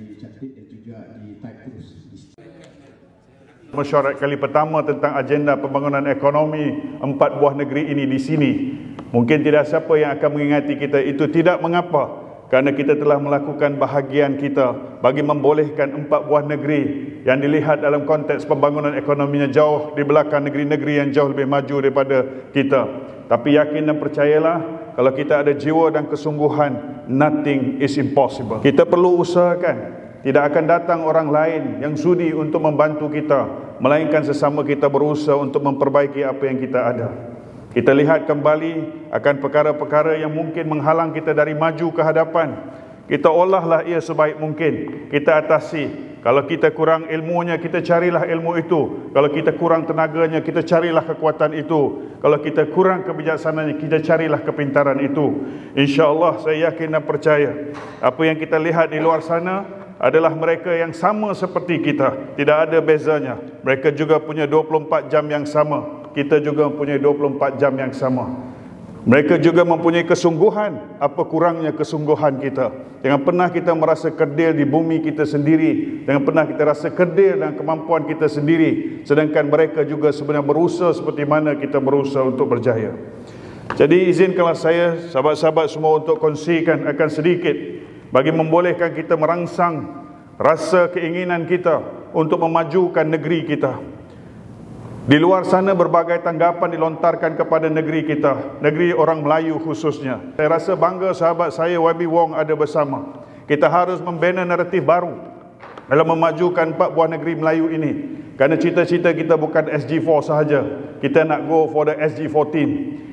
dicatat dan juga di-type terus. Mesyuarat kali pertama tentang agenda pembangunan ekonomi 4 buah negeri ini di sini. Mungkin tidak siapa yang akan mengingati kita, itu tidak mengapa, kerana kita telah melakukan bahagian kita bagi membolehkan 4 buah negeri yang dilihat dalam konteks pembangunan ekonominya jauh di belakang negeri-negeri yang jauh lebih maju daripada kita. Tapi yakin dan percayalah, kalau kita ada jiwa dan kesungguhan, nothing is impossible. Kita perlu usahakan. Tidak akan datang orang lain yang sudi untuk membantu kita, melainkan sesama kita berusaha untuk memperbaiki apa yang kita ada. Kita lihat kembali akan perkara-perkara yang mungkin menghalang kita dari maju ke hadapan. Kita olahlah ia sebaik mungkin. Kita atasi. Kalau kita kurang ilmunya, kita carilah ilmu itu. Kalau kita kurang tenaganya, kita carilah kekuatan itu. Kalau kita kurang kebijaksanaan, kita carilah kepintaran itu. InsyaAllah saya yakin dan percaya, apa yang kita lihat di luar sana adalah mereka yang sama seperti kita. Tidak ada bezanya. Mereka juga punya 24 jam yang sama. Kita juga mempunyai 24 jam yang sama. Mereka juga mempunyai kesungguhan. Apa kurangnya kesungguhan kita? Jangan pernah kita merasa kerdil di bumi kita sendiri. Jangan pernah kita rasa kerdil dengan kemampuan kita sendiri. Sedangkan mereka juga sebenarnya berusaha seperti mana kita berusaha untuk berjaya. Jadi izinkanlah saya, sahabat-sahabat semua, untuk kongsikan akan sedikit bagi membolehkan kita merangsang rasa keinginan kita untuk memajukan negeri kita. Di luar sana berbagai tanggapan dilontarkan kepada negeri kita, negeri orang Melayu khususnya. Saya rasa bangga sahabat saya YB Wong ada bersama. Kita harus membina naratif baru dalam memajukan 4 buah negeri Melayu ini. Kerana cita-cita kita bukan SG4 sahaja. Kita nak go for the SG14.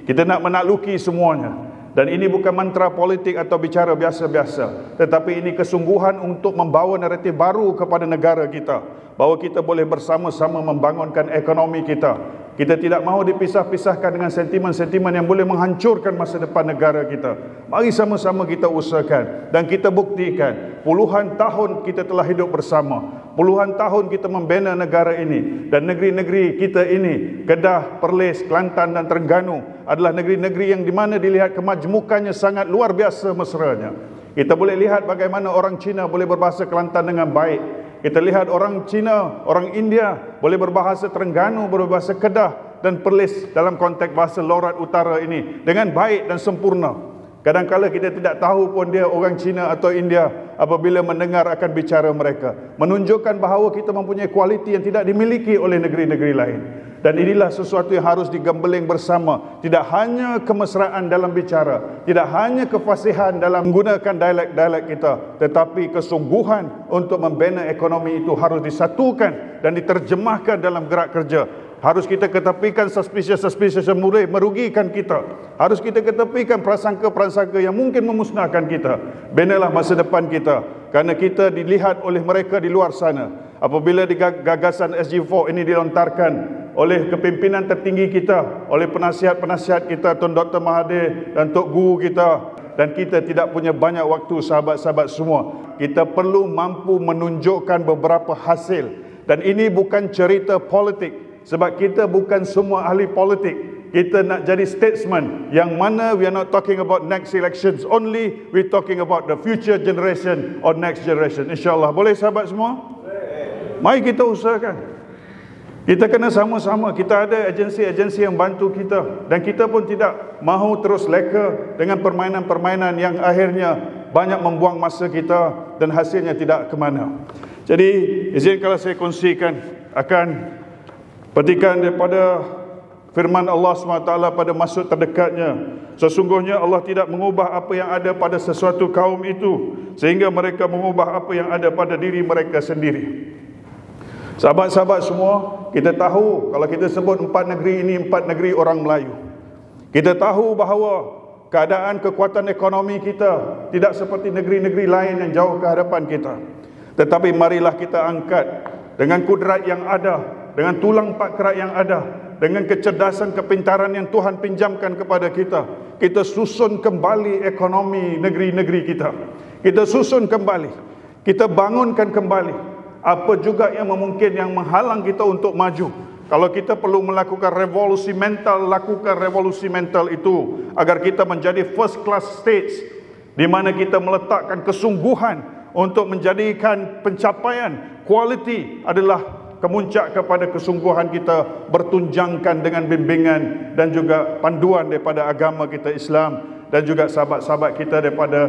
Kita nak menakluki semuanya. Dan ini bukan mantra politik atau bicara biasa-biasa, tetapi ini kesungguhan untuk membawa naratif baru kepada negara kita, bahawa kita boleh bersama-sama membangunkan ekonomi kita. Kita tidak mahu dipisah-pisahkan dengan sentimen-sentimen yang boleh menghancurkan masa depan negara kita. Mari sama-sama kita usahakan dan kita buktikan. Puluhan tahun kita telah hidup bersama. Puluhan tahun kita membina negara ini, dan negeri-negeri kita ini, Kedah, Perlis, Kelantan dan Terengganu, adalah negeri-negeri yang di mana dilihat kemajemukannya sangat luar biasa mesranya. Kita boleh lihat bagaimana orang Cina boleh berbahasa Kelantan dengan baik. Kita lihat orang Cina, orang India boleh berbahasa Terengganu, berbahasa Kedah dan Perlis dalam konteks bahasa Lorat Utara ini dengan baik dan sempurna. Kadang-kadang kita tidak tahu pun dia orang Cina atau India apabila mendengar akan bicara mereka. Menunjukkan bahawa kita mempunyai kualiti yang tidak dimiliki oleh negeri-negeri lain. Dan inilah sesuatu yang harus digembeling bersama. Tidak hanya kemesraan dalam bicara, tidak hanya kefasihan dalam menggunakan dialek-dialek kita, tetapi kesungguhan untuk membina ekonomi itu harus disatukan dan diterjemahkan dalam gerak kerja. Harus kita ketepikan suspicious yang mulai merugikan kita. Harus kita ketepikan prasangka-prasangka yang mungkin memusnahkan kita. Binalah masa depan kita, kerana kita dilihat oleh mereka di luar sana. Apabila gagasan SG4 ini dilontarkan oleh kepimpinan tertinggi kita, oleh penasihat-penasihat kita, Tun Dr. Mahathir dan Tok Guru kita, dan kita tidak punya banyak waktu sahabat-sahabat semua, kita perlu mampu menunjukkan beberapa hasil. Dan ini bukan cerita politik, sebab kita bukan semua ahli politik. Kita nak jadi statesman, yang mana we are not talking about next elections only, we talking about the future generation or next generation. InsyaAllah. Boleh sahabat semua? Mari kita usahakan. Kita kena sama-sama. Kita ada agensi-agensi yang bantu kita, dan kita pun tidak mahu terus leka dengan permainan-permainan yang akhirnya banyak membuang masa kita dan hasilnya tidak ke mana. Jadi izinkanlah saya kongsikan akan petikan daripada firman Allah SWT pada masa terdekatnya. Sesungguhnya Allah tidak mengubah apa yang ada pada sesuatu kaum itu sehingga mereka mengubah apa yang ada pada diri mereka sendiri. Sahabat-sahabat semua, kita tahu kalau kita sebut 4 negeri ini 4 negeri orang Melayu. Kita tahu bahawa keadaan kekuatan ekonomi kita tidak seperti negeri-negeri lain yang jauh ke hadapan kita. Tetapi marilah kita angkat dengan kudrat yang ada, dengan tulang pakrat yang ada, dengan kecerdasan kepintaran yang Tuhan pinjamkan kepada kita. Kita susun kembali ekonomi negeri-negeri kita. Kita susun kembali. Kita bangunkan kembali. Apa juga yang memungkinkan yang menghalang kita untuk maju. Kalau kita perlu melakukan revolusi mental, lakukan revolusi mental itu agar kita menjadi first class states, di mana kita meletakkan kesungguhan untuk menjadikan pencapaian kualiti adalah kemuncak kepada kesungguhan kita bertunjangkan dengan bimbingan dan juga panduan daripada agama kita Islam, dan juga sahabat-sahabat kita daripada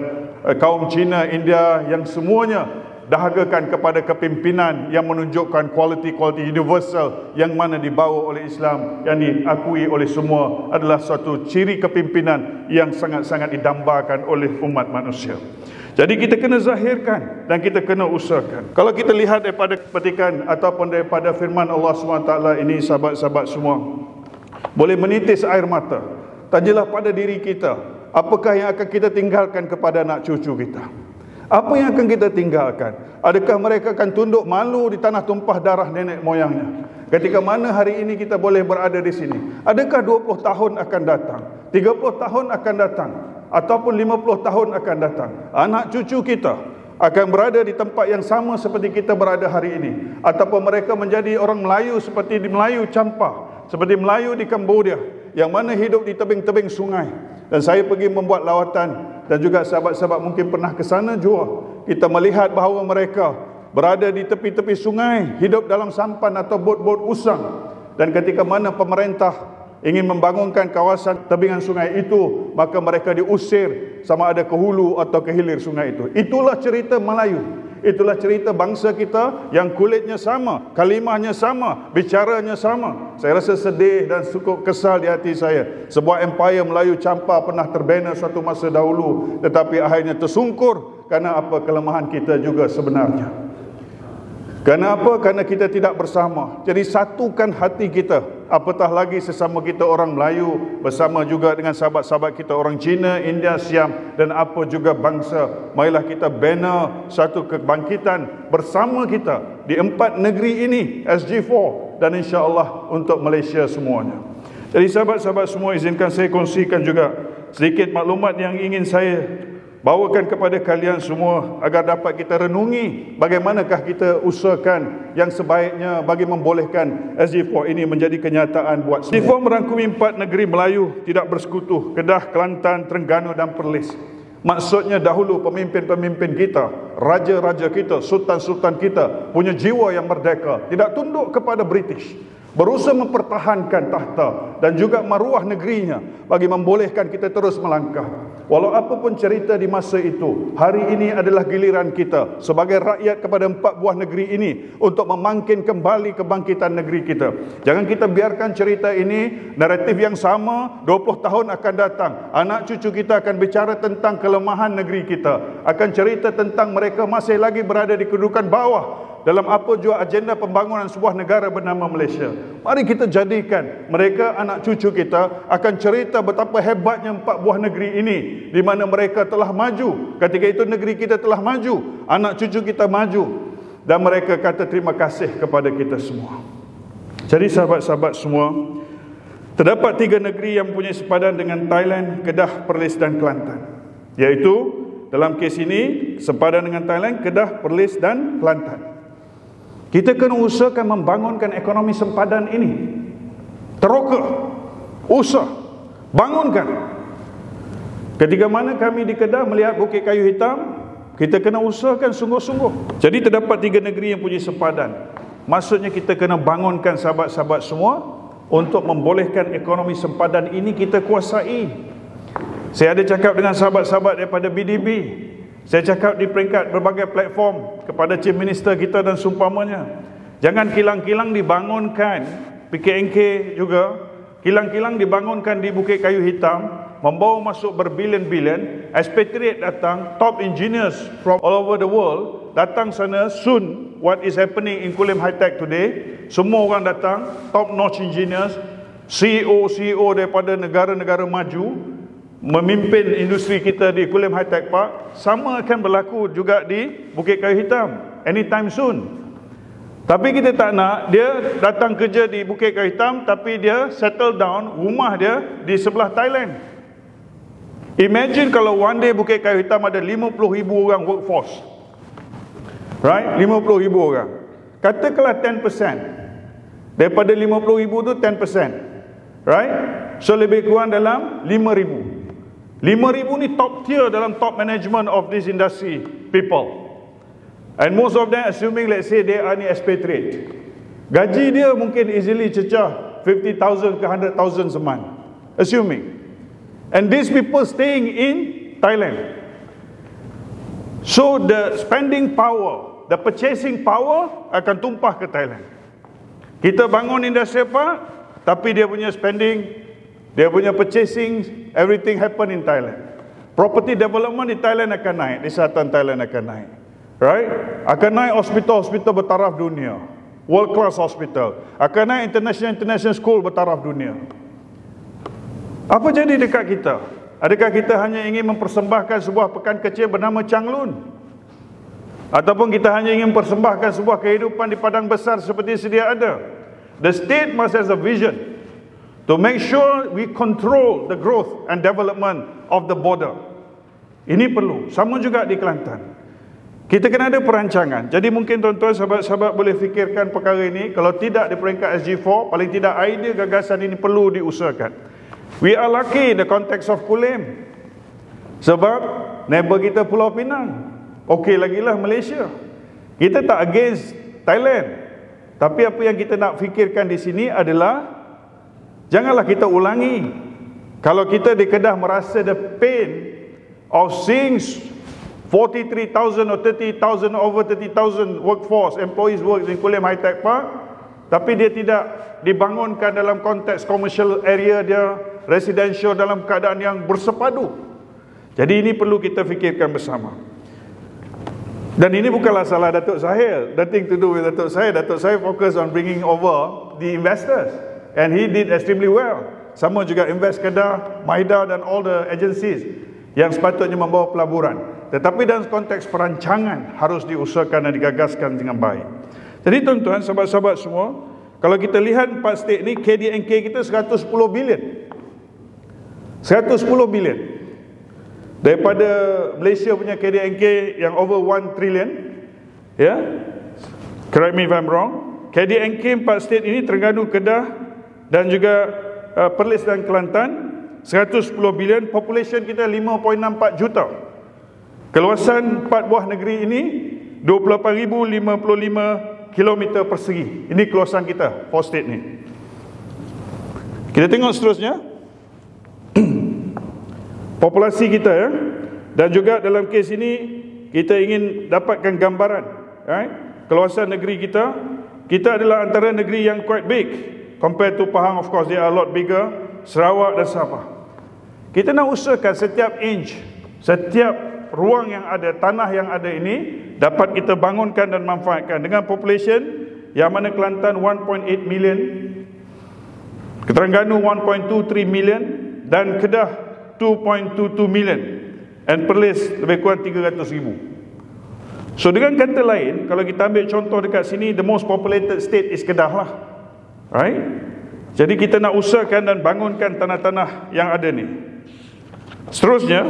kaum Cina, India yang semuanya dahagakan kepada kepimpinan yang menunjukkan kualiti-kualiti universal yang mana dibawa oleh Islam, yang diakui oleh semua adalah suatu ciri kepimpinan yang sangat-sangat didambakan oleh umat manusia. Jadi kita kena zahirkan dan kita kena usahakan. Kalau kita lihat daripada petikan ataupun daripada firman Allah SWT ini, sahabat-sahabat semua, boleh menitis air mata. Tanyalah pada diri kita, apakah yang akan kita tinggalkan kepada anak cucu kita? Apa yang akan kita tinggalkan? Adakah mereka akan tunduk malu di tanah tumpah darah nenek moyangnya? Ketika mana hari ini kita boleh berada di sini? Adakah 20 tahun akan datang? 30 tahun akan datang? Ataupun 50 tahun akan datang? Anak cucu kita akan berada di tempat yang sama seperti kita berada hari ini? Ataupun mereka menjadi orang Melayu seperti di Melayu Campar, seperti Melayu di Cambodia, yang mana hidup di tebing-tebing sungai. Dan saya pergi membuat lawatan, dan juga sahabat-sahabat mungkin pernah ke sana juga. Kita melihat bahawa mereka berada di tepi-tepi sungai, hidup dalam sampan atau bot-bot usang. Dan ketika mana pemerintah ingin membangunkan kawasan tebingan sungai itu, maka mereka diusir sama ada ke hulu atau ke hilir sungai itu. Itulah cerita Melayu. Itulah cerita bangsa kita yang kulitnya sama, kalimahnya sama, bicaranya sama. Saya rasa sedih dan cukup kesal di hati saya. Sebuah empire Melayu Campar pernah terbina suatu masa dahulu, tetapi akhirnya tersungkur. Kerana apa? Kelemahan kita juga sebenarnya. Kerana apa? Kerana kita tidak bersama. Jadi satukan hati kita, apatah lagi sesama kita orang Melayu, bersama juga dengan sahabat-sahabat kita orang Cina, India, Siam, dan apa juga bangsa. Marilah kita bina satu kebangkitan bersama kita di 4 negeri ini, SG4, dan insya-Allah untuk Malaysia semuanya. Jadi sahabat-sahabat semua, izinkan saya kongsikan juga sedikit maklumat yang ingin saya bawakan kepada kalian semua agar dapat kita renungi bagaimanakah kita usahakan yang sebaiknya bagi membolehkan SG4 ini menjadi kenyataan buat semua. SG4 merangkumi 4 negeri Melayu tidak bersekutu, Kedah, Kelantan, Terengganu dan Perlis. Maksudnya dahulu pemimpin-pemimpin kita, raja-raja kita, sultan-sultan kita punya jiwa yang merdeka, tidak tunduk kepada British, berusaha mempertahankan tahta dan juga maruah negerinya bagi membolehkan kita terus melangkah. Walau apapun cerita di masa itu, hari ini adalah giliran kita sebagai rakyat kepada 4 buah negeri ini untuk memangkin kembali kebangkitan negeri kita. Jangan kita biarkan cerita ini, naratif yang sama 20 tahun akan datang. Anak cucu kita akan bicara tentang kelemahan negeri kita, akan cerita tentang mereka masih lagi berada di kedudukan bawah dalam apa jua agenda pembangunan sebuah negara bernama Malaysia. Mari kita jadikan mereka, anak cucu kita, akan cerita betapa hebatnya 4 buah negeri ini, di mana mereka telah maju. Ketika itu negeri kita telah maju, anak cucu kita maju, dan mereka kata terima kasih kepada kita semua. Jadi sahabat-sahabat semua, terdapat 3 negeri yang mempunyai sepadan dengan Thailand, Kedah, Perlis dan Kelantan, iaitu dalam kes ini sepadan dengan Thailand, Kedah, Perlis dan Kelantan. Kita kena usahakan membangunkan ekonomi sempadan ini. Teroka, usah, bangunkan. Ketika mana kami di Kedah melihat Bukit Kayu Hitam, kita kena usahakan sungguh-sungguh. Jadi terdapat 3 negeri yang punya sempadan. Maksudnya kita kena bangunkan sahabat-sahabat semua untuk membolehkan ekonomi sempadan ini kita kuasai. Saya ada cakap dengan sahabat-sahabat daripada BDB. Saya cakap di peringkat berbagai platform kepada Chief Minister kita dan seumpamanya. Jangan kilang-kilang dibangunkan, PKNK juga, kilang-kilang dibangunkan di Bukit Kayu Hitam, membawa masuk berbilion-bilion, expatriate datang, top engineers from all over the world, datang sana soon, what is happening in Kulim High Tech today, semua orang datang, top-notch engineers, CEO daripada negara-negara maju, memimpin industri kita di Kulim High Tech Park. Sama akan berlaku juga di Bukit Kayu Hitam anytime soon. Tapi kita tak nak dia datang kerja di Bukit Kayu Hitam, tapi dia settle down, rumah dia di sebelah Thailand. Imagine kalau one day Bukit Kayu Hitam ada 50,000 orang workforce, right? 50,000 orang. Katakanlah 10%. Daripada 50,000 tu 10%, right? So lebih kurang dalam 5,000. 5,000 ni top tier dalam top management of this industry people. And most of them assuming, let's say, they are ni expatriate. Gaji dia mungkin easily cecah 50,000 ke 100,000 semonth. Assuming. And these people staying in Thailand. So the spending power, the purchasing power akan tumpah ke Thailand. Kita bangun industrial park, tapi dia punya spending, dia punya purchasing, everything happen in Thailand. Property development di Thailand akan naik, di selatan Thailand akan naik. Right? Akan naik hospital-hospital bertaraf dunia. World class hospital. Akan naik international school bertaraf dunia. Apa jadi dekat kita? Adakah kita hanya ingin mempersembahkan sebuah pekan kecil bernama Changlun? Ataupun kita hanya ingin mempersembahkan sebuah kehidupan di padang besar seperti sedia ada? The state must have a vision to make sure we control the growth and development of the border. Ini perlu. Sama juga di Kelantan. Kita kena ada perancangan. Jadi mungkin tuan-tuan, sahabat-sahabat boleh fikirkan perkara ini. Kalau tidak di peringkat SG4, paling tidak idea gagasan ini perlu diusahakan. We are lucky in the context of Kulim. Sebab neighbor kita Pulau Pinang. Okey lagilah Malaysia. Kita tak against Thailand. Tapi apa yang kita nak fikirkan di sini adalah, janganlah kita ulangi. Kalau kita di Kedah merasa the pain of seeing 43,000 or 30,000, over 30,000 workforce, employees work in Kulim High Tech Park, tapi dia tidak dibangunkan dalam konteks commercial area dia, residential dalam keadaan yang bersepadu. Jadi ini perlu kita fikirkan bersama. Dan ini bukanlah salah Datuk Sahil, nothing to do with Datuk Sahil. Datuk Sahil focus on bringing over the investors, and he did extremely well. Sama juga Invest Kedah, Maida dan all the agencies yang sepatutnya membawa pelaburan. Tetapi dalam konteks perancangan harus diusahakan dan digagaskan dengan baik. Jadi tuan-tuan, sahabat-sahabat semua, kalau kita lihat 4 state ni, KDNK kita 110 bilion. 110 bilion. Daripada Malaysia punya KDNK yang over 1 trillion. Ya. Correct me if I'm wrong. KDNK 4 state ini, Terengganu, Kedah dan juga Perlis dan Kelantan, 110 bilion. Population kita 5.64 juta. Keluasan 4 buah negeri ini 28,055 km persegi. Ini keluasan kita, 4 state ni. Kita tengok seterusnya. Populasi kita ya. Dan juga dalam kes ini kita ingin dapatkan gambaran, right? Keluasan negeri kita. Kita adalah antara negeri yang quite big compared to Pahang, of course they are a lot bigger, Sarawak dan Sabah. Kita nak usahakan setiap inch, setiap ruang yang ada, tanah yang ada ini dapat kita bangunkan dan manfaatkan dengan population yang mana Kelantan 1.8 million, Terengganu 1.23 million dan Kedah 2.22 million, and Perlis lebih kurang 300,000. So dengan kata lain, kalau kita ambil contoh dekat sini, the most populated state is Kedah lah, right? Jadi kita nak usahakan dan bangunkan tanah-tanah yang ada ni. Seterusnya,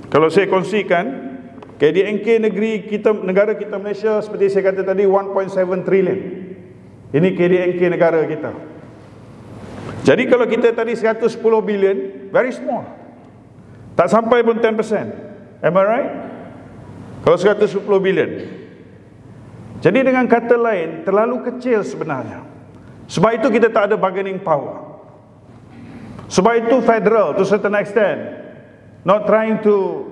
kalau saya kongsikan, KDNK negeri kita, negara kita Malaysia, seperti saya kata tadi, 1.7 trillion. Ini KDNK negara kita. Jadi kalau kita tadi 110 bilion, very small. Tak sampai pun 10%. Am I right? Kalau 110 bilion. Jadi dengan kata lain, terlalu kecil sebenarnya. Sebab itu kita tak ada bargaining power. Sebab itu federal to certain extent. Not trying to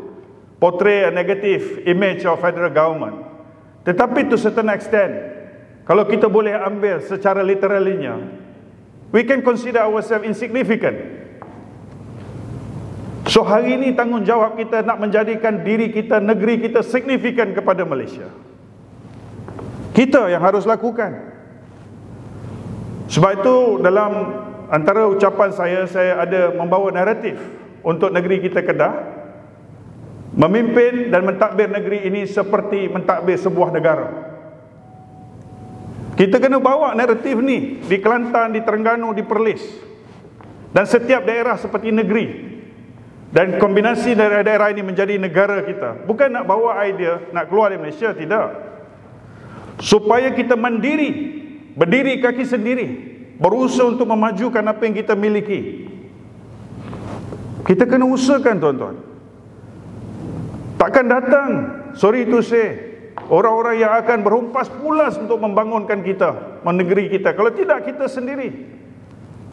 portray a negative image of federal government. Tetapi to certain extent, kalau kita boleh ambil secara literalnya, we can consider ourselves insignificant. So hari ini tanggungjawab kita nak menjadikan diri kita, negeri kita signifikan kepada Malaysia. Kita yang harus lakukan. Sebab itu dalam antara ucapan saya ada membawa naratif untuk negeri kita Kedah, memimpin dan mentadbir negeri ini seperti mentadbir sebuah negara. Kita kena bawa naratif ni di Kelantan, di Terengganu, di Perlis, dan setiap daerah seperti negeri. Dan kombinasi daerah-daerah ini menjadi negara kita. Bukan nak bawa idea nak keluar dari Malaysia, tidak. Supaya kita mandiri, berdiri kaki sendiri, berusaha untuk memajukan apa yang kita miliki. Kita kena usahakan tuan-tuan. Takkan datang, sorry to say, orang-orang yang akan berhumpas pulas untuk membangunkan kita, negeri kita. Kalau tidak, kita sendiri.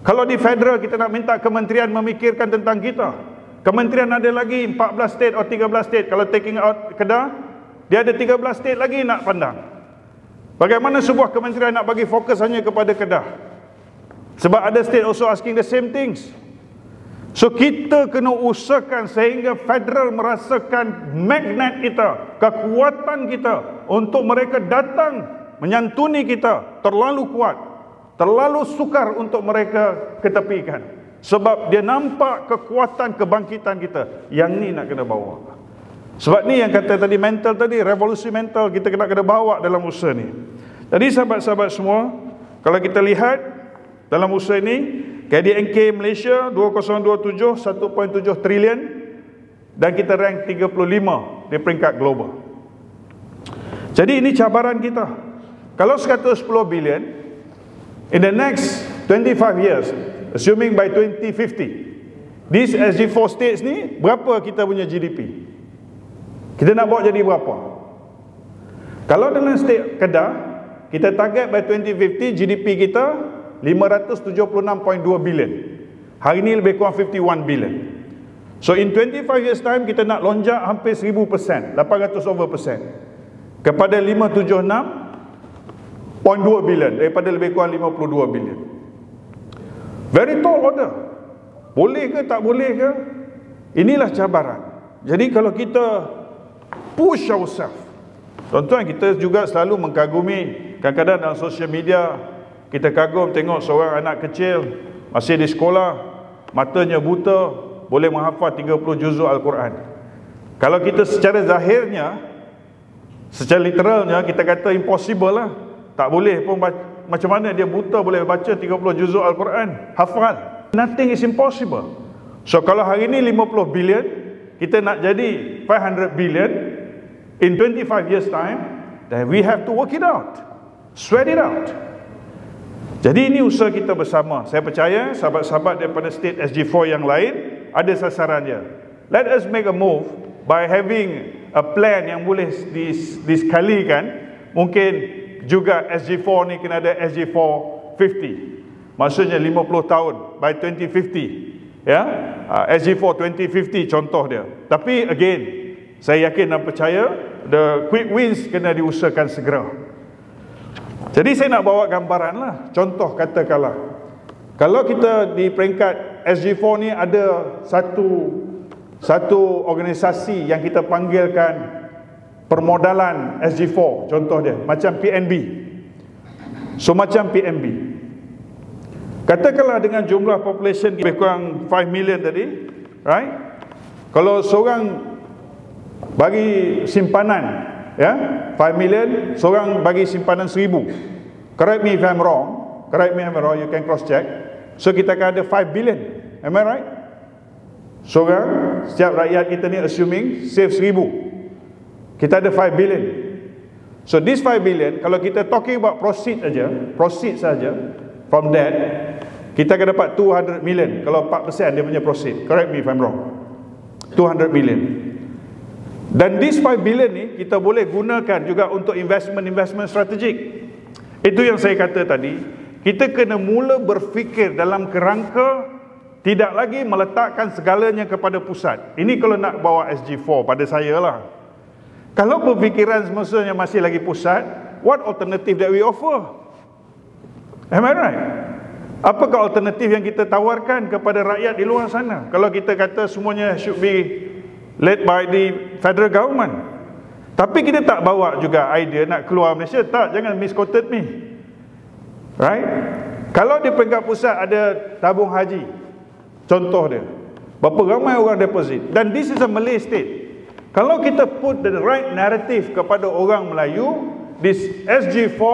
Kalau di federal kita nak minta kementerian memikirkan tentang kita, kementerian ada lagi 14 state atau 13 state. Kalau taking out Kedah, dia ada 13 state lagi nak pandang. Bagaimana sebuah kementerian nak bagi fokus hanya kepada Kedah? Sebab ada state also asking the same things. So kita kena usahakan sehingga federal merasakan magnet kita, kekuatan kita untuk mereka datang menyantuni kita terlalu kuat, terlalu sukar untuk mereka ketepikan. Sebab dia nampak kekuatan kebangkitan kita. Yang ni nak kena bawa. Sebab ni yang kata tadi mental tadi, revolusi mental kita kena bawa dalam usaha ni. Jadi sahabat-sahabat semua, kalau kita lihat dalam usaha ini, KDNK Malaysia 2027 1.7 trilion dan kita rank 35 di peringkat global. Jadi ini cabaran kita. Kalau 110 bilion in the next 25 years, assuming by 2050, these SG4 states ni berapa kita punya GDP? Kita nak bawa jadi berapa? Kalau dalam state Kedah, kita target by 2050 GDP kita 576.2 bilion. Hari ni lebih kurang 51 bilion. So in 25 years time kita nak lonjak hampir 1000%, 800% kepada 576.2 bilion daripada lebih kurang 52 bilion. Very tall order. Boleh ke tak boleh ke? Inilah cabaran. Jadi kalau kita push ourselves, tuan-tuan, kita juga selalu mengkagumi, kadang-kadang dalam social media kita kagum tengok seorang anak kecil masih di sekolah, matanya buta, boleh menghafal 30 juzuk Al-Quran. Kalau kita secara zahirnya, secara literalnya, kita kata impossible lah. Tak boleh pun, macam mana dia buta boleh baca 30 juzuk Al-Quran, hafal. Nothing is impossible. So kalau hari ni 50 bilion, kita nak jadi 500 billion in 25 years time, then we have to work it out, sweat it out. Jadi ini usaha kita bersama. Saya percaya sahabat-sahabat daripada state SG4 yang lain ada sasarannya. Let us make a move by having a plan yang boleh diskalikan. Mungkin juga SG4 ni kena ada SG4 50. Maksudnya 50 tahun by 2050. Ya, SG4 2050 contoh dia. Tapi again, saya yakin dan percaya the quick wins kena diusahakan segera. Jadi saya nak bawa gambaran lah. Contoh katakanlah, kalau kita di peringkat SG4 ni ada satu organisasi yang kita panggilkan permodalan SG4, contoh dia macam PNB. So macam PNB, katakanlah dengan jumlah population lebih kurang 5 million tadi, right? Kalau seorang bagi simpanan, ya, 5 million, seorang bagi simpanan 1000. Correct me if I'm wrong, you can cross check. So kita akan ada 5 billion. Am I right? Seorang, setiap rakyat kita ni assuming save 1000. Kita ada 5 billion. So this 5 billion, kalau kita talking about proceed saja from that, kita akan dapat 200 million. Kalau 4% dia punya proceed. Correct me if I'm wrong. 200 million. Dan this 5 billion ni kita boleh gunakan juga untuk investment strategik. Itu yang saya kata tadi. Kita kena mula berfikir dalam kerangka tidak lagi meletakkan segalanya kepada pusat. Ini kalau nak bawa SG4 pada saya lah. Kalau berfikiran semestinya masih lagi pusat, what alternative that we offer? Am I right? Apakah alternatif yang kita tawarkan kepada rakyat di luar sana? Kalau kita kata semuanya should be led by the federal government. Tapi kita tak bawa juga idea nak keluar Malaysia. Tak, jangan misquoted me. Right? Kalau di peringkat pusat ada tabung haji, contoh dia, berapa ramai orang deposit. Dan this is a Malay state. Kalau kita put the right narrative kepada orang Melayu, this SG4,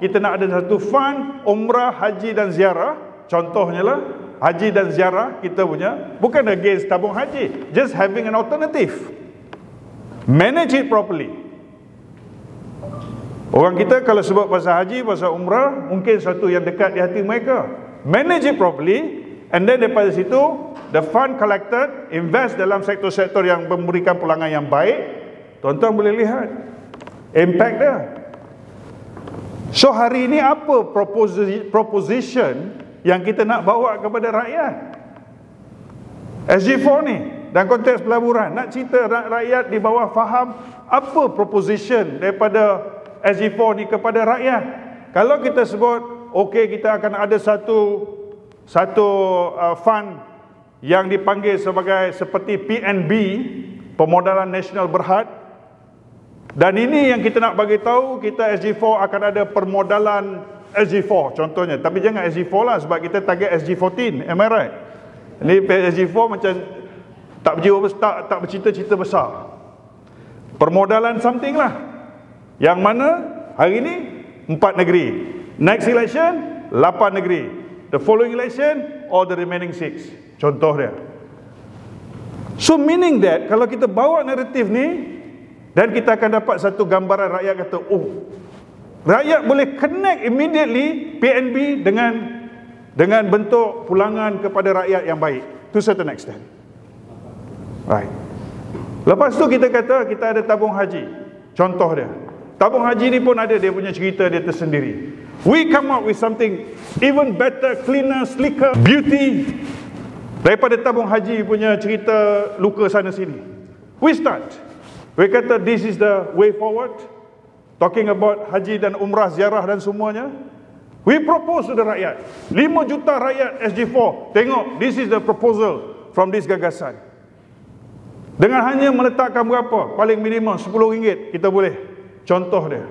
kita nak ada satu fund umrah, haji dan ziarah. Contohnya lah, haji dan ziarah kita punya, bukan against tabung haji, just having an alternative. Manage it properly. Orang kita kalau sebut pasal haji, pasal umrah, mungkin satu yang dekat di hati mereka. Manage it properly, and then daripada situ, the fund collected, invest dalam sektor-sektor yang memberikan pulangan yang baik. Tuan-tuan boleh lihat, impact dia. So hari ini apa proposition yang kita nak bawa kepada rakyat? SG4 ni dalam konteks pelaburan nak cerita rakyat di bawah faham apa proposition daripada SG4 ni kepada rakyat. Kalau kita sebut okey, kita akan ada satu fund yang dipanggil seperti PNB, Permodalan Nasional Berhad, dan ini yang kita nak bagi tahu, kita SG4 akan ada permodalan SG4 contohnya. Tapi jangan SG4 lah, sebab kita target SG14, am I right? Ini SG4 macam tak bercita-cita besar. Permodalan something lah, yang mana hari ini 4 negeri, next election 8 negeri, the following election or the remaining 6, contoh dia. So meaning that kalau kita bawa naratif ni, dan kita akan dapat satu gambaran rakyat kata, oh, rakyat boleh connect immediately PNB dengan bentuk pulangan kepada rakyat yang baik to certain extent. Right. Lepas tu kita kata kita ada tabung haji. Contoh dia, tabung haji ni pun ada dia punya cerita dia tersendiri. We come up with something even better, cleaner, slicker, beauty daripada tabung haji punya cerita luka sana sini. We start. We kata this is the way forward, talking about haji dan umrah, ziarah dan semuanya. We propose to the rakyat, 5 juta rakyat SG4, tengok, this is the proposal from this gagasan. Dengan hanya meletakkan berapa? Paling minimum RM10 kita boleh. Contoh dia.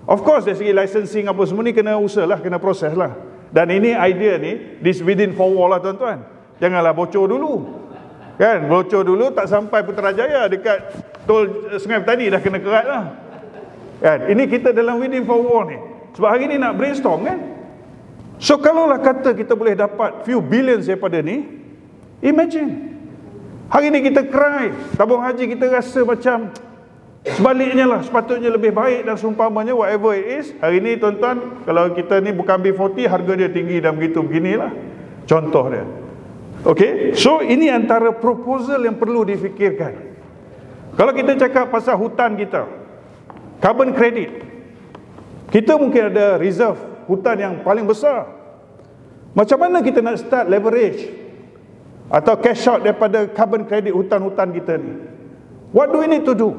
Of course dari segi licensing apa semua ni kena usaha lah, kena proses lah. Dan ini idea ni, this within 4 wall lah tuan-tuan. Janganlah bocor dulu. Kan, bocor dulu tak sampai Putrajaya, dekat tol Sungai Petani dah kena kerat lah. Kan, ini kita dalam within 4 wall ni. Sebab hari ni nak brainstorm kan. So kalaulah kata kita boleh dapat few billions daripada ni, imagine. Hari ni kita cry, tabung haji kita rasa macam sebaliknya lah, sepatutnya lebih baik dan seumpamanya whatever it is. Hari ni tuan-tuan, kalau kita ni bukan B40, harga dia tinggi dan begitu beginilah. Contoh dia. Okey, so ini antara proposal yang perlu difikirkan. Kalau kita cakap pasal hutan kita, carbon credit, kita mungkin ada reserve hutan yang paling besar. Macam mana kita nak start leverage atau cash out daripada carbon credit hutan-hutan kita ni? What do we need to do?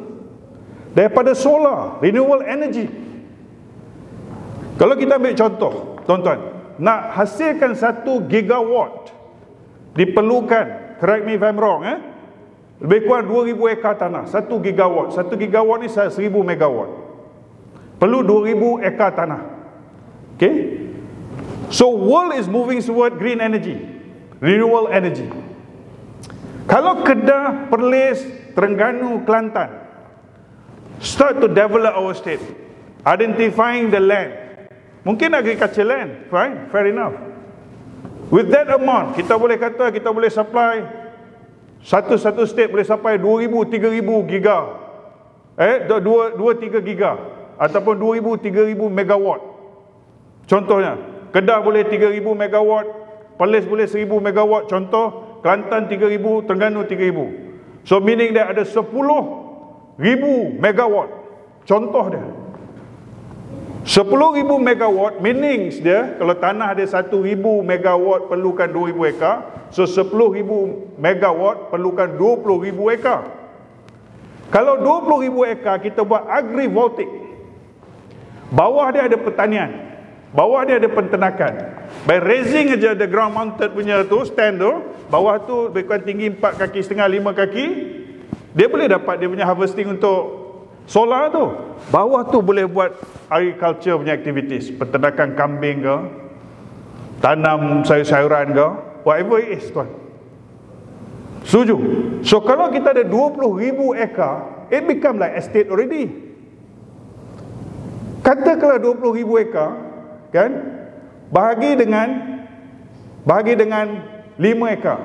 Daripada solar, renewable energy. Kalau kita ambil contoh, tuan-tuan, nak hasilkan 1 gigawatt diperlukan, correct me if I'm wrong, lebih kurang 2,000 ekar tanah. 1 gigawatt, 1 gigawatt ni 1,000 megawatt, perlu 2,000 ekar tanah. Okay, so world is moving toward green energy, renewable energy. Kalau Kedah, Perlis, Terengganu, Kelantan start to develop our state, identifying the land, mungkin agriculture land, right? Fair enough. With that amount, kita boleh kata kita boleh supply, satu state boleh supply 2,000, 3,000 giga, 2-3 giga, ataupun 2,000, 3,000 megawatt. Contohnya, Kedah boleh 3,000 megawatt, Perlis boleh 1,000 megawatt, contoh, Kelantan 3,000, Terengganu 3,000. So meaning dia ada 10,000 megawatt. Contoh dia. 10,000 megawatt meanings dia, kalau tanah ada 1,000 megawatt perlukan 2,000 ekar. So 10,000 megawatt perlukan 20,000 ekar. Kalau 20,000 ekar kita buat agrivoltaic, bawah dia ada pertanian, bawah dia ada penternakan. By raising aja the ground mounted punya tu, stand tu, bawah tu lebih kurang tinggi 4,5 kaki, 5 kaki, dia boleh dapat dia punya harvesting untuk solar tu. Bawah tu boleh buat agriculture punya activities, peternakan kambing ke, tanam sayur-sayuran ke, whatever it is tuan. Setuju? So kalau kita ada 20,000 ekar, it become like estate already. Katakanlah 20,000 ekar, kan, bahagi dengan 5 ekar.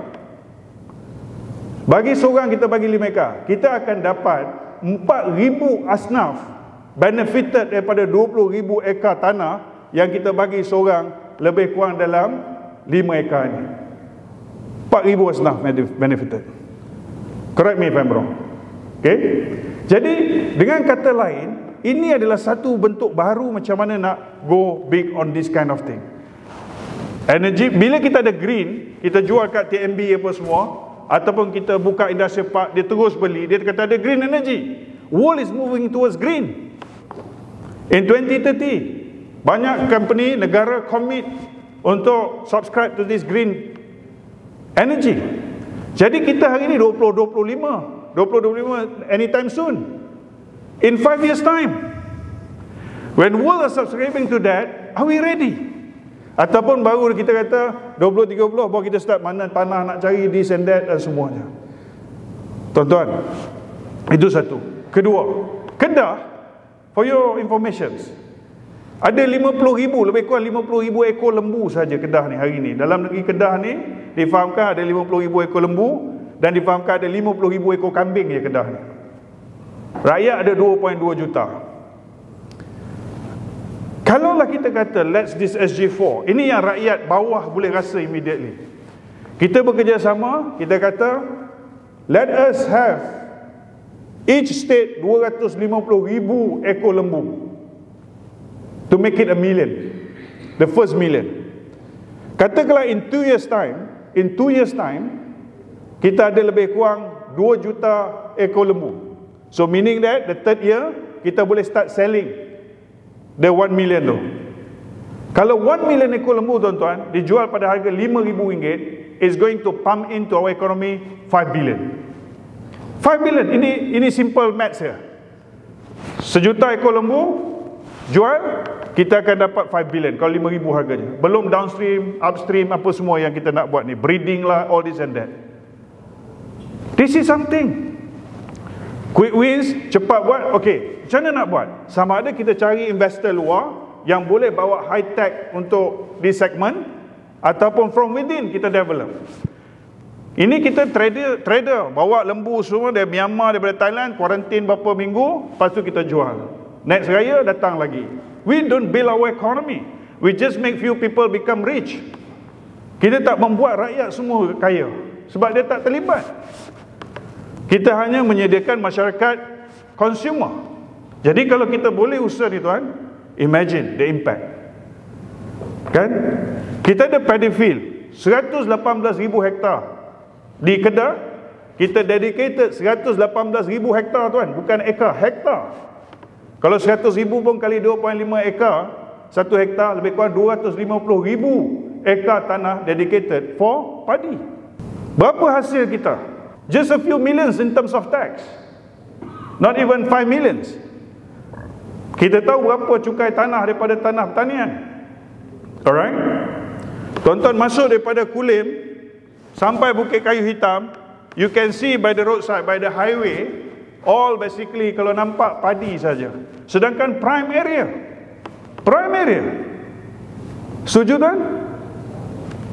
Bagi seorang kita bagi 5 ekar, kita akan dapat 4,000 asnaf benefited daripada 20,000 ekar tanah yang kita bagi seorang lebih kurang dalam 5 ekar ni. 4,000 asnaf benefited. Correct me if I'm wrong. Okay? Jadi dengan kata lain, ini adalah satu bentuk baru macam mana nak go big on this kind of thing. Energy, bila kita ada green, kita jual kat TMB apa semua, ataupun kita buka industrial park, dia terus beli, dia kata ada green energy. World is moving towards green. In 2030, banyak company, negara commit untuk subscribe to this green energy. Jadi kita hari ni 2025 anytime soon. In 5 years time, when world are subscribing to that, are we ready? Ataupun baru kita kata 2030 baru kita start mana tanah nak cari this and that dan semuanya. Tuan-tuan, itu satu. Kedua, Kedah, for your information, ada 50,000, lebih kurang 50,000 ekor lembu saja Kedah ni hari ni. Dalam negeri Kedah ni difahamkan ada 50,000 ekor lembu dan difahamkan ada 50,000 ekor kambing je Kedah ni. Rakyat ada 2.2 juta. Kalaulah kita kata let's this SG4, ini yang rakyat bawah boleh rasa immediately. Kita bekerjasama, kita kata let us have each state 250,000 ekor lembu to make it 1 million, the first million. Katakanlah in 2 years time kita ada lebih kurang 2 juta ekor lembu. So meaning that the third year kita boleh start selling the 1 million tu. Kalau 1 million ekor lembu tuan-tuan dijual pada harga RM5,000, is going to pump into our economy 5 billion. 5 billion, ini simple maths ya. 1 juta ekor lembu jual, kita akan dapat 5 billion kalau 5,000 harganya. Belum downstream, upstream, apa semua yang kita nak buat ni, breeding lah, all this and that. This is something. Quick wins, cepat buat. Okey, macam mana nak buat? Sama ada kita cari investor luar yang boleh bawa high tech untuk this segment, ataupun from within kita develop. Ini kita trader bawa lembu semua dari Myanmar, daripada Thailand, quarantine berapa minggu, lepas tu kita jual. Next raya datang lagi. We don't build our economy, we just make few people become rich. Kita tak membuat rakyat semua kaya, sebab dia tak terlibat. Kita hanya menyediakan masyarakat consumer. Jadi kalau kita boleh usaha ni tuan, imagine the impact. Kan? Kita ada paddy field 118,000 hektar di Kedah. Kita dedicated 118,000 hektar tuan, bukan ekar, hektar. Kalau 100,000 pun kali 2.5 ekar, 1 hektar lebih kurang 250,000 ekar tanah dedicated for padi. Berapa hasil kita? Just a few millions in terms of tax. Not even 5 millions. Kita tahu berapa cukai tanah daripada tanah pertanian. Alright? Tuan-tuan masuk daripada Kulim sampai Bukit Kayu Hitam, you can see by the roadside, by the highway, all basically kalau nampak padi saja. Sedangkan prime area. Setuju tuan?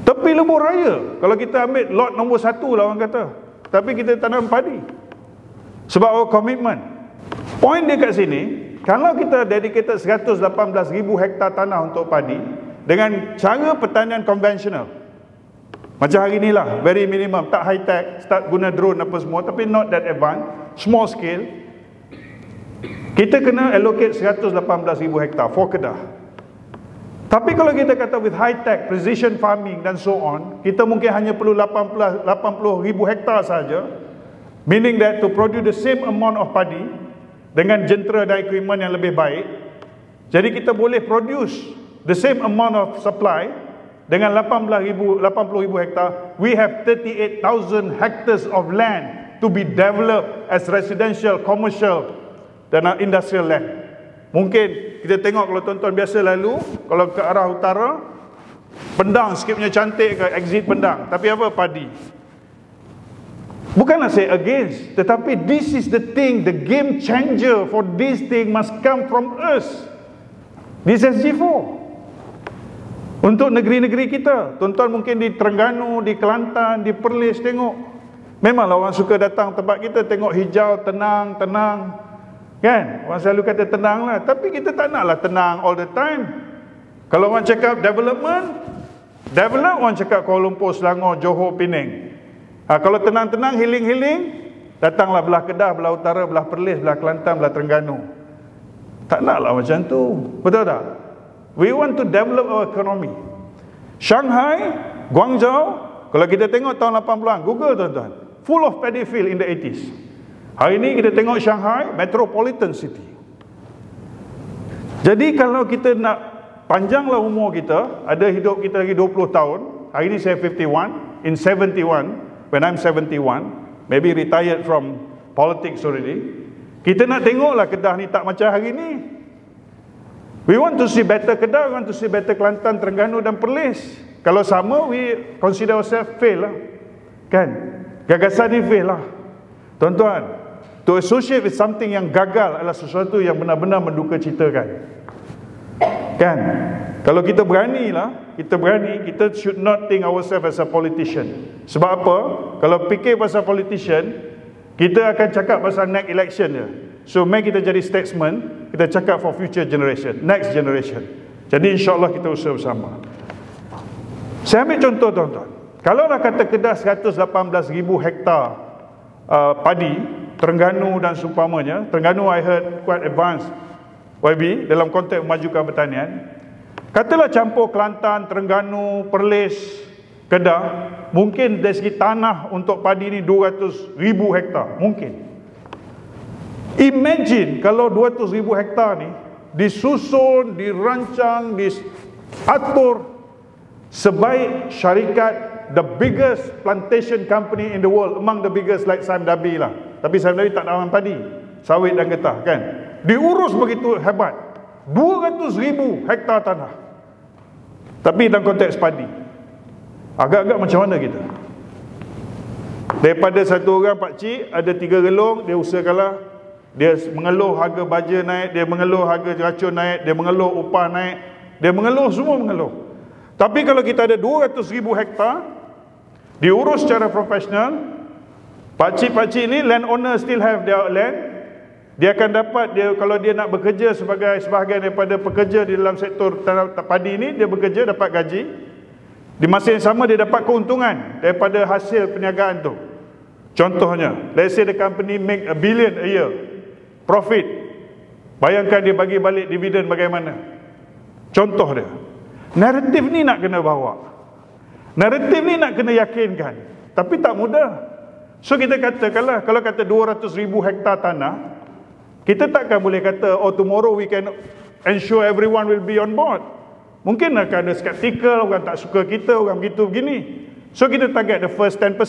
Tepi lebuh raya, kalau kita ambil lot nombor 1 lah orang kata, tapi kita tanam padi sebab our commitment. Point dia kat sini, kalau kita dedicated 118,000 hektar tanah untuk padi dengan cara pertanian konvensional macam hari ni lah, very minimum, tak high tech, start guna drone apa semua, tapi not that advanced, small scale, kita kena allocate 118,000 hektar for Kedah. Tapi kalau kita kata with high tech, precision farming dan so on, kita mungkin hanya perlu 80,000 hektar saja, meaning that to produce the same amount of padi dengan jentera dan equipment yang lebih baik, jadi kita boleh produce the same amount of supply dengan 80,000 hektar. We have 38,000 hectares of land to be developed as residential, commercial dan industrial land. Mungkin kita tengok kalau tuan-tuan biasa lalu, kalau ke arah utara, Pendang sikit punya cantik ke exit Pendang, tapi apa? Padi. Bukanlah saya against, tetapi this is the thing, the game changer for this thing must come from us. This SG4. Untuk negeri-negeri kita, tuan-tuan mungkin di Terengganu, di Kelantan, di Perlis tengok, memanglah orang suka datang tempat kita, tengok hijau, tenang, kan? Orang selalu kata tenang lah, tapi kita tak naklah tenang all the time. Kalau orang cakap development, orang cakap Kuala Lumpur, Selangor, Johor, Penang. Kalau tenang-tenang, healing, datanglah belah Kedah, belah utara, belah Perlis, belah Kelantan, belah Terengganu. Tak naklah macam tu. Betul tak? We want to develop our economy. Shanghai, Guangzhou, kalau kita tengok tahun 80-an, Google tuan-tuan, full of paddy field in the 80s. Hari ni kita tengok Shanghai, metropolitan city. Jadi kalau kita nak panjanglah umur kita, ada hidup kita lagi 20 tahun, hari ni saya 51, in 71, when I'm 71, maybe retired from politics already, kita nak tengoklah Kedah ni tak macam hari ni. We want to see better Kedah, we want to see better Kelantan, Terengganu dan Perlis. Kalau sama, we consider ourselves fail lah. Kan? Gagasan ni fail lah. Tuan-tuan, to associate with something yang gagal adalah sesuatu yang benar-benar menduka citakan. Kan? Kalau kita berani lah, kita should not think ourselves as a politician. Sebab apa? Kalau fikir pasal politician, kita akan cakap pasal next election je. So, mari kita jadi statesman, kita cakap for future generation, next generation. Jadi, insyaAllah kita usaha bersama. Saya ambil contoh, tuan-tuan. Kalau lah kata Kedah 118,000 hektar padi, Terengganu dan seumpamanya, Terengganu I heard quite advanced, YB, dalam konteks memajukan pertanian. Katalah campur Kelantan, Terengganu, Perlis, Kedah, mungkin dari segi tanah untuk padi ni 200,000 hektar, mungkin. Imagine kalau 200,000 hektar ni disusun, dirancang, diatur sebaik syarikat, the biggest plantation company in the world, among the biggest like Sime Darby lah. Tapi Sime Darby tak nawang padi, sawit dan getah kan. Diurus begitu hebat, 200,000 hektar tanah. Tapi dalam konteks padi, agak-agak macam mana kita? Daripada satu orang pakcik, ada 3 relong, dia usahakanlah, dia mengeluh harga baja naik, dia mengeluh harga racun naik, dia mengeluh upah naik, dia mengeluh, semua mengeluh. Tapi kalau kita ada 200,000 hektar, diurus secara profesional, pakcik-pakcik ni, landowner still have their land, dia akan dapat, dia kalau dia nak bekerja sebagai sebahagian daripada pekerja di dalam sektor padi ni, dia bekerja dapat gaji. Di masa yang sama dia dapat keuntungan daripada hasil perniagaan tu. Contohnya, let's say the company make $1 billion a year profit. Bayangkan dia bagi balik dividen bagaimana. Contoh dia. Naratif ni nak kena bawa. Naratif ni nak kena yakinkan. Tapi tak mudah. So kita katakanlah, kalau kata 200,000 hektar tanah, kita takkan boleh kata, oh tomorrow we can ensure everyone will be on board. Mungkin akan ada skeptical, orang tak suka kita, orang begitu begini. So kita target the first 10%.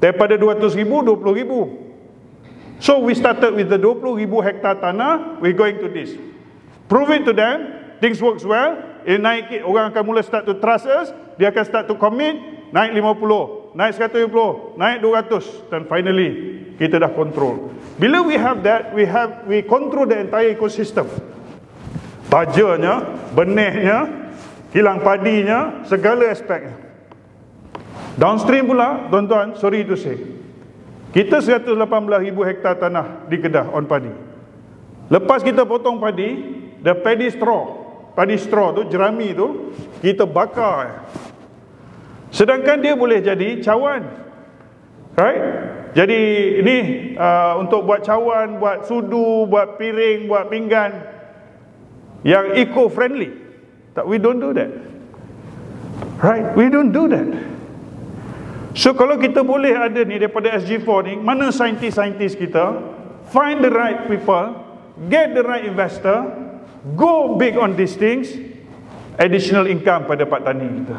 Daripada 200,000, 20,000. So we started with the 20,000 hektar tanah, we going to this. Prove it to them, things works well, naik, orang akan mula start to trust us, dia akan start to commit, naik 50, naik 150, naik 200, dan finally kita dah control. Bila we have that, we control the entire ecosystem. Bajanya, benihnya, kilang padinya, segala aspeknya. Downstream pula, tuan-tuan, sorry to say, kita 118,000 hektar tanah di Kedah on padi. Lepas kita potong padi, the paddy straw tu, jerami tu, kita bakar. Sedangkan dia boleh jadi cawan. Right? Jadi ini untuk buat cawan, buat sudu, buat piring, buat pinggan yang eco-friendly. We don't do that. Right? We don't do that. So kalau kita boleh ada ni daripada SG4 ni, mana saintis-saintis kita, find the right people, get the right investor, go big on these things, additional income pada petani kita.